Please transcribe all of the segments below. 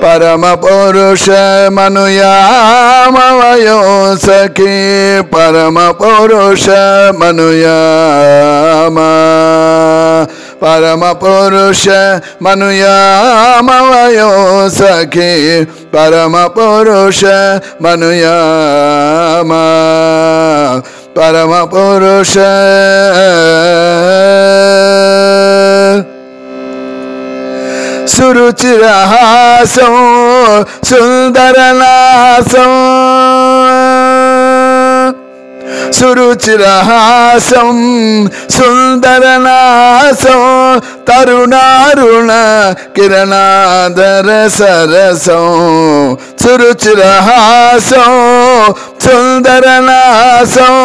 परम पुरुष मनुयामवयो सखी परम पुरुष मनुयामा परम पुरुष मनुयामवयो सखी परम पुरुष मनुयामा परम पुरुष सुरुचिरहासं सुंदरनासं सुरुचिरहासं सुंदरनासं तरुणारुण किरणाधर सरसं सुरुचिरहासं सुंदरनासं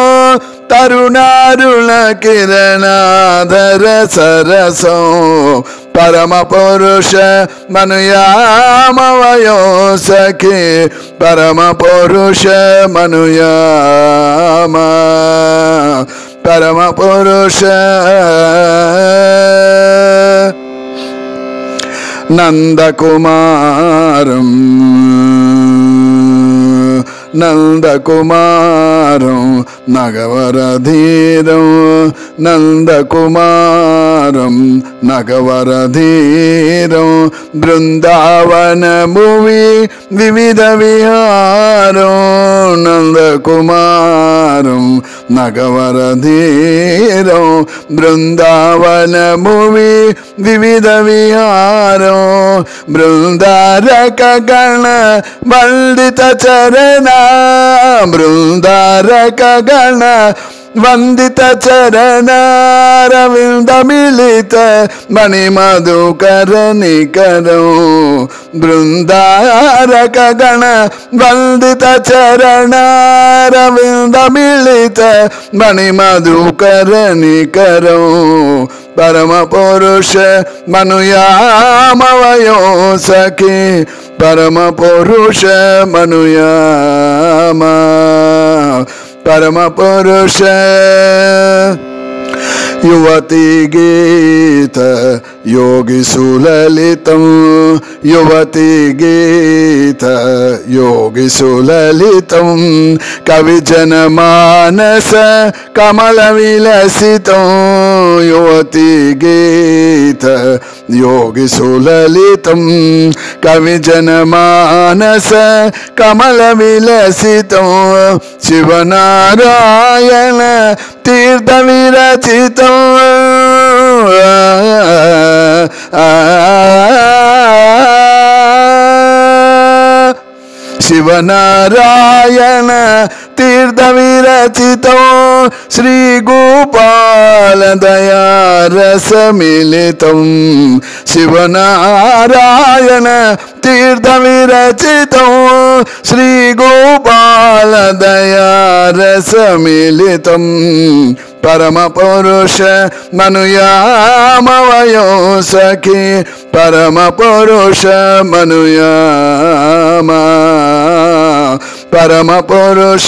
तरुणारुण किरणाधर सरसं परम पुरुष मनुयामवयो सखी परम पुरुष मनुयामा परम पुरुष नंदकुमारं नंदकुमारं नगवरधीरं नंदकुमारं नगवरधीरं बृंदावन भुवि विविध विहारं नंदकुमारं नगवरधीरं बृंदावन भुवि विविध विहारं बृंदारक गण वंदित चरणा बृंदारक गण वंदित चरणारविंद मिलित मणि मधुकर निकरो बृंदारक गण वंदित चरणारविंद मिलित मणि मधुकर निकरो परम पुरुष मनुयामवयो सखी परम पुरुष मनुयामा परम पुरुष युवती गीत योगी सुललितं युवती गीत योगी सुललितं कवि जनमानस कमल विलसितं युवती गीत योगी सुललितं कवि जनमानस कमल विलसितं शिवनारायण तीर्थ विरचितं शिवनारायण तीर्थ विरचितो श्री गोपाल दया रस मिलितं शिवनारायण तीर्थ विरचितो श्री गोपाल दया रस मिलितं परम पुरुष मनुयामवयो सखी परम पुरुष मनुयामा परम पुरुष